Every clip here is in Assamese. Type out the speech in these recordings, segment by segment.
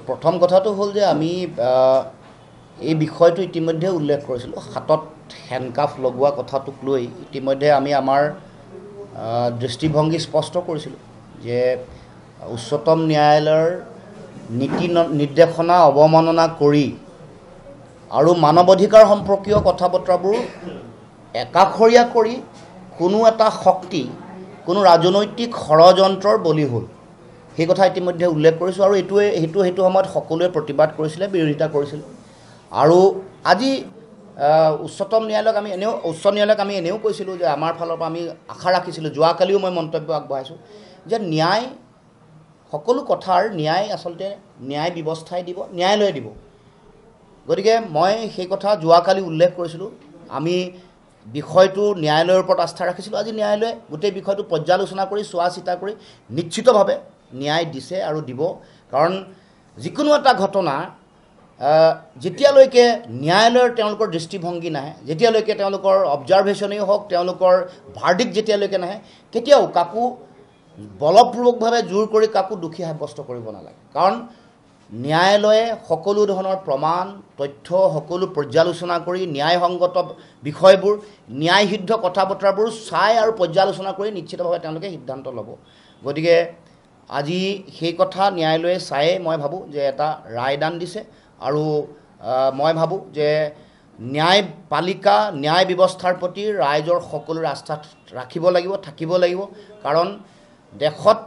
প্ৰথম কথাটো হ'ল যে আমি এই বিষয়টো ইতিমধ্যে উল্লেখ কৰিছিলোঁ হাতত হেণ্ডকাফ লগোৱা কথাটোক লৈ ইতিমধ্যে আমি আমাৰ দৃষ্টিভংগী স্পষ্ট কৰিছিলোঁ যে উচ্চতম ন্যায়ালয়ৰ নীতি নিৰ্দেশনা অৱমাননা কৰি আৰু মানৱ অধিকাৰ সম্পৰ্কীয় কথা বতৰাবোৰ একাষৰীয়া কৰি কোনো এটা শক্তি কোনো ৰাজনৈতিক ষড়যন্ত্ৰৰ বলি হ'ল সেই কথা ইতিমধ্যে উল্লেখ কৰিছোঁ আৰু সেইটো সময়ত সকলোৱে প্ৰতিবাদ কৰিছিলে বিৰোধিতা কৰিছিল আৰু আজি উচ্চ ন্যায়ালয়ক আমি এনেও কৈছিলোঁ যে আমাৰ ফালৰ পৰা আমি আশা ৰাখিছিলোঁ যোৱাকালিও মই মন্তব্য আগবঢ়াইছোঁ যে ন্যায় সকলো কথাৰ ন্যায় আচলতে ন্যায় ব্যৱস্থাই দিব ন্যায়ালয়ে দিব গতিকে মই সেই কথা যোৱাকালি উল্লেখ কৰিছিলোঁ আমি বিষয়টো ন্যায়ালয়ৰ ওপৰত আস্থা ৰাখিছিলোঁ আজি ন্যায়ালয়ে গোটেই বিষয়টো পৰ্যালোচনা কৰি চোৱা চিতা কৰি নিশ্চিতভাৱে ন্যায় দিছে আৰু দিব কাৰণ যিকোনো এটা ঘটনা যেতিয়ালৈকে ন্যায়ালয়ৰ তেওঁলোকৰ দৃষ্টিভংগী নাহে যেতিয়ালৈকে তেওঁলোকৰ অবজাৰভেশ্যনেই হওক তেওঁলোকৰ ভাৰ্ডিক্ট যেতিয়ালৈকে নাহে কেতিয়াও কাকো বলপূৰ্বকভাৱে জোৰ কৰি কাকো দোষী সাব্যস্ত কৰিব নালাগে কাৰণ ন্যায়ালয়ে সকলো ধৰণৰ প্ৰমাণ তথ্য সকলো পৰ্যালোচনা কৰি ন্যায়সংগত বিষয়বোৰ ন্যায়সিদ্ধ কথা বতৰাবোৰ চাই আৰু পৰ্যালোচনা কৰি নিশ্চিতভাৱে তেওঁলোকে সিদ্ধান্ত ল'ব গতিকে আজি সেই কথা ন্যায়ালয়ে চায়ে মই ভাবোঁ যে এটা ৰায়দান দিছে আৰু মই ভাবোঁ যে ন্যায়পালিকা ন্যায় ব্যৱস্থাৰ প্ৰতি ৰাইজৰ সকলোৰে আস্থা ৰাখিব লাগিব থাকিব লাগিব কাৰণ দেশত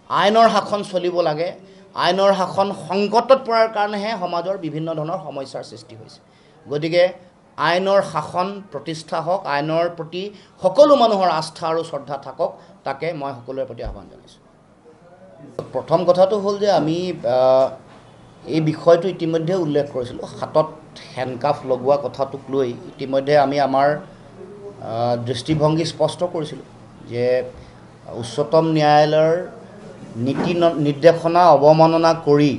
আইনৰ শাসন চলিব লাগে আইনৰ শাসন সংকটত পৰাৰ কাৰণেহে সমাজৰ বিভিন্ন ধৰণৰ সমস্যাৰ সৃষ্টি হৈছে গতিকে আইনৰ শাসন প্ৰতিষ্ঠা হওক আইনৰ প্ৰতি সকলো মানুহৰ আস্থা আৰু শ্ৰদ্ধা থাকক তাকে মই সকলোৰে প্ৰতি আহ্বান জনাইছোঁ প্ৰথম কথাটো হ'ল যে আমি এই বিষয়টো ইতিমধ্যে উল্লেখ কৰিছিলোঁ হাতত হেণ্ডকাফ লগোৱা কথাটোক লৈ ইতিমধ্যে আমি আমাৰ দৃষ্টিভংগী স্পষ্ট কৰিছিলোঁ যে উচ্চতম ন্যায়ালয়ৰ নীতি নিৰ্দেশনা অৱমাননা কৰি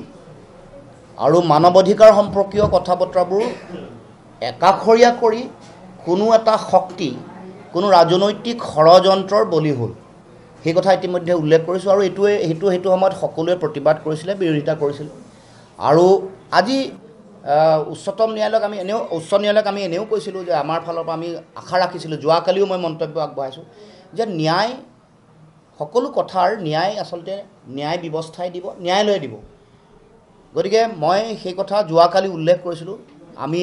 আৰু মানৱ অধিকাৰ সম্পৰ্কীয় কথা বতৰাবোৰ একাষৰীয়া কৰি কোনো এটা শক্তি কোনো ৰাজনৈতিক ষড়যন্ত্ৰৰ বলি হ'ল সেই কথা ইতিমধ্যে উল্লেখ কৰিছোঁ আৰু সেইটো সময়ত সকলোৱে প্ৰতিবাদ কৰিছিলে বিৰোধিতা কৰিছিল আৰু আজি উচ্চ ন্যায়ালয়ক আমি এনেও কৈছিলোঁ যে আমাৰ ফালৰ পৰা আমি আশা ৰাখিছিলোঁ যোৱাকালিও মই মন্তব্য আগবঢ়াইছোঁ যে ন্যায় সকলো কথাৰ ন্যায় আচলতে ন্যায় ব্যৱস্থাই দিব ন্যায়ালয়ে দিব গতিকে মই সেই কথা যোৱাকালি উল্লেখ কৰিছিলোঁ আমি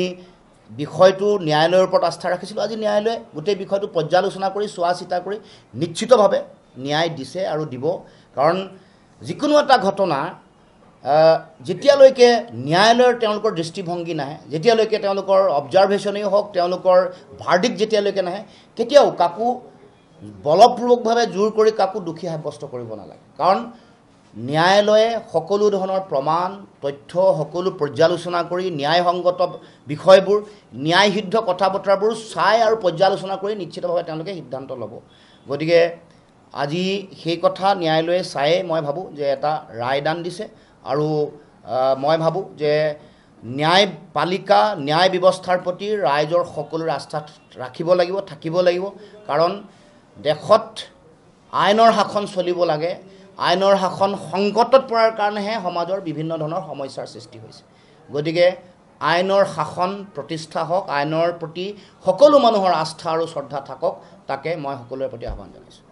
বিষয়টো ন্যায়ালয়ৰ ওপৰত আস্থা ৰাখিছিলোঁ আজি ন্যায়ালয়ে গোটেই বিষয়টো পৰ্যালোচনা কৰি চোৱা চিতা কৰি নিশ্চিতভাৱে ন্যায় দিছে আৰু দিব কাৰণ যিকোনো এটা ঘটনা যেতিয়ালৈকে ন্যায়ালয়ৰ তেওঁলোকৰ দৃষ্টিভংগী নাহে যেতিয়ালৈকে তেওঁলোকৰ অবজাৰভেশ্যনেই হওক তেওঁলোকৰ ভাৰ্ডিক্ট যেতিয়ালৈকে নাহে কেতিয়াও কাকো বলপূৰ্বকভাৱে জোৰ কৰি কাকো দোষী সাব্যস্ত কৰিব নালাগে কাৰণ ন্যায়ালয়ে সকলো ধৰণৰ প্ৰমাণ তথ্য সকলো পৰ্যালোচনা কৰি ন্যায়সংগত বিষয়বোৰ ন্যায়সিদ্ধ কথা বতৰাবোৰ চাই আৰু পৰ্যালোচনা কৰি নিশ্চিতভাৱে তেওঁলোকে সিদ্ধান্ত ল'ব গতিকে আজি সেই কথা ন্যায়ালয়ে চায়ে মই ভাবোঁ যে এটা ৰায়দান দিছে আৰু মই ভাবোঁ যে ন্যায়পালিকা ন্যায় ব্যৱস্থাৰ প্ৰতি ৰাইজৰ সকলোৰে আস্থা ৰাখিব লাগিব থাকিব লাগিব কাৰণ দেশত আইনৰ শাসন চলিব লাগে আইনৰ শাসন সংকটত পৰাৰ কাৰণেহে সমাজৰ বিভিন্ন ধৰণৰ সমস্যাৰ সৃষ্টি হৈছে গতিকে আইনৰ শাসন প্ৰতিষ্ঠা হওক আইনৰ প্ৰতি সকলো মানুহৰ আস্থা আৰু শ্ৰদ্ধা থাকক তাকে মই সকলোৰে প্ৰতি আহ্বান জনাইছোঁ